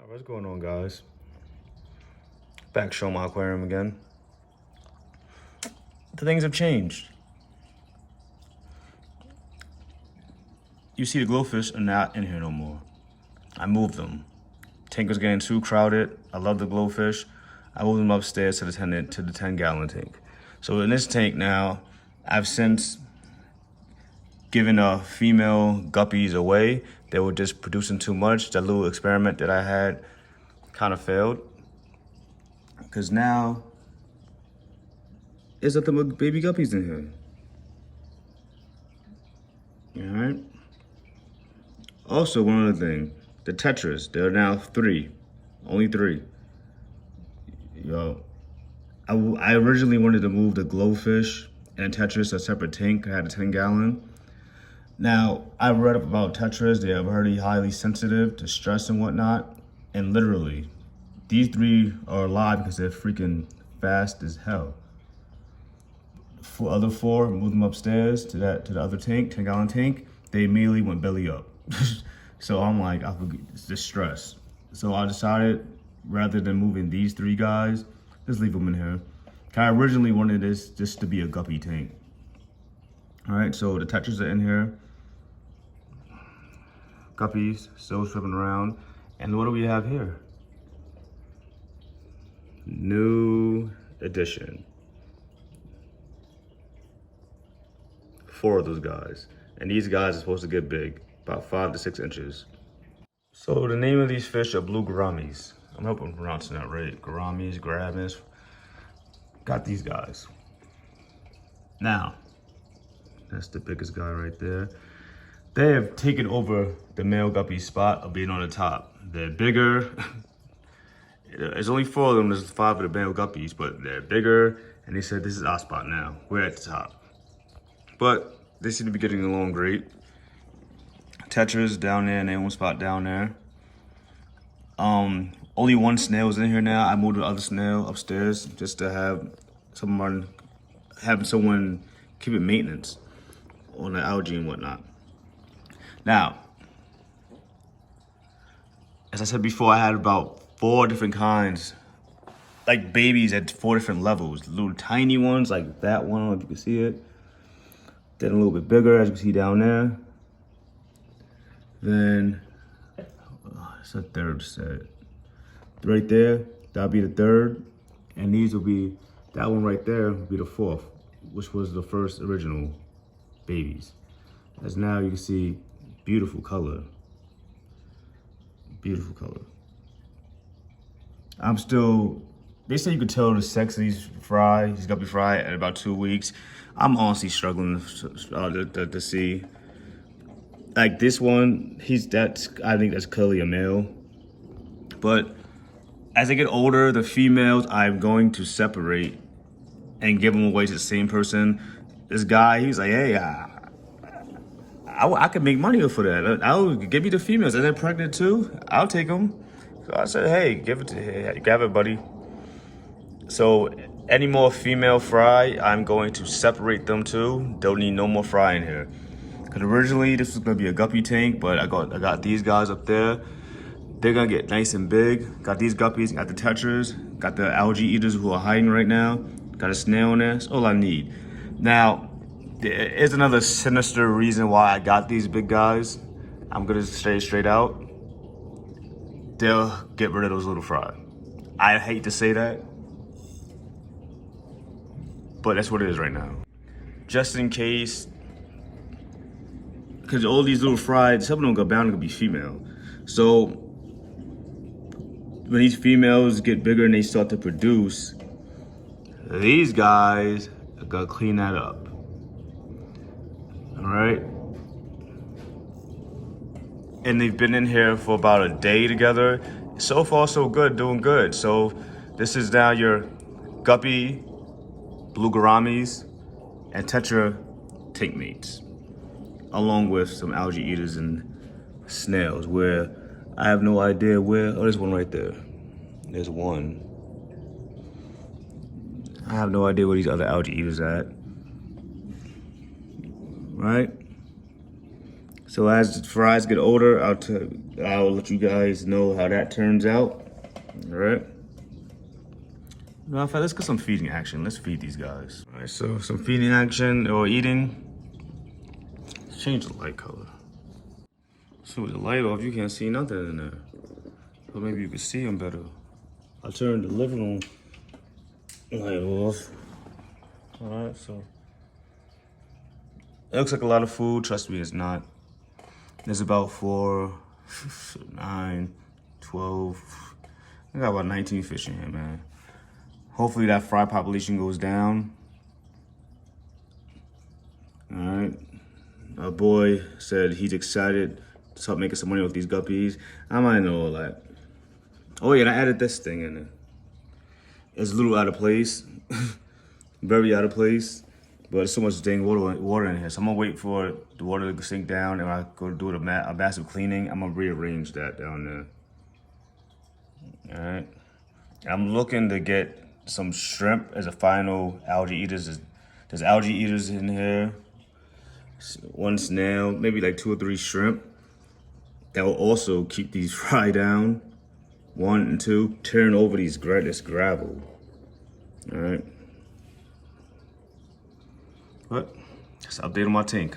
What's going on, guys? Back showing my aquarium again. The things have changed. You see the glowfish are not in here no more. I moved them. Tank was getting too crowded. I love the glowfish. I moved them upstairs to the 10-gallon tank. So in this tank now, I've since given female guppies away. They were just producing too much. That little experiment that I had kind of failed. Because now, there's nothing but baby guppies in here. All right? Also, one other thing. The tetras, there are now 3. Only 3. Yo, I originally wanted to move the glowfish and tetras to a separate tank. I had a 10-gallon. Now, I read up about tetras. They are very highly sensitive to stress and whatnot. And literally, these 3 are alive because they're freaking fast as hell. For other 4, moved them upstairs to the other tank, 10-gallon tank. They immediately went belly up. So I'm like, it's just stress. So I decided, rather than moving these 3 guys, just leave them in here. I originally wanted this just to be a guppy tank. All right, so the tetras are in here. Guppies still swimming around. And what do we have here? New addition. 4 of those guys. And these guys are supposed to get big, about 5 to 6 inches. So the name of these fish are blue gouramis. I hope I'm pronouncing that right. Gouramis, Gouramis. Got these guys. Now, that's the biggest guy right there. They have taken over the male guppy spot of being on the top. They're bigger. There's only 4 of them, there's 5 of the male guppies, but they're bigger. And they said, this is our spot now. We're at the top. But they seem to be getting along great. Tetras down there in their own spot down there. Only 1 snail is in here now. I moved the other snail upstairs just to have someone keep it maintenance on the algae and whatnot. Now, as I said before, I had about 4 different kinds, like babies at 4 different levels. Little tiny ones, like that one, I don't know if you can see it. Then a little bit bigger, as you can see down there. Then, it's a 3rd set. Right there, that'll be the 3rd. And these will be, that one right there will be the 4th, which was the first original babies. As now you can see, beautiful color. Beautiful color. I'm still, they say you could tell the sex of these guppy fry at about 2 weeks. I'm honestly struggling to see. Like this one, I think that's clearly a male. But as I get older, the females I'm going to separate and give them away to the same person. This guy, he's like, hey, I could make money for that. I'll give you the females. Are they pregnant too? I'll take them. So I said, hey, grab it, buddy. So any more female fry, I'm going to separate them too. Don't need no more fry in here. Because originally this was gonna be a guppy tank, but I got these guys up there. They're gonna get nice and big. Got these guppies, got the tetras, got the algae eaters who are hiding right now. Got a snail in there, that's all I need. Now, there is another sinister reason why I got these big guys. I'm gonna say straight out. They'll get rid of those little fry. I hate to say that, but that's what it is right now. Just in case, because all these little fry, some of them are bound to be female. So when these females get bigger and they start to produce, these guys are gonna clean that up. All right. And they've been in here for about a day together. So far, so good, doing good. So this is now your Guppy, Blue Gouramis, and Tetra tank mates, along with some algae eaters and snails, where I have no idea where. Oh, there's one right there. There's one. I have no idea where these other algae eaters are at. Right? So as the fries get older, I'll let you guys know how that turns out. All right. Now, let's get some feeding action. Let's feed these guys. All right, so some feeding action or eating. Let's change the light color. So with the light off, you can't see nothing in there. So maybe you can see them better. I'll turn the living room light off. All right, so it looks like a lot of food. Trust me, it's not. There's about 4, 9, 12. I got about 19 fish in here, man. Hopefully that fry population goes down. All right. Our boy said he's excited to start making some money with these guppies. I might know all that. Oh yeah, and I added this thing in there. It's a little out of place. Very out of place. But there's so much dang water in here. So I'm gonna wait for the water to sink down, and when I go do a massive cleaning, I'm gonna rearrange that down there. All right. I'm looking to get some shrimp as a final algae eaters. There's algae eaters in here. 1 snail, maybe like 2 or 3 shrimp. That will also keep these fry down. 1 and 2, turn over this gravel. All right. But let's update on my tank.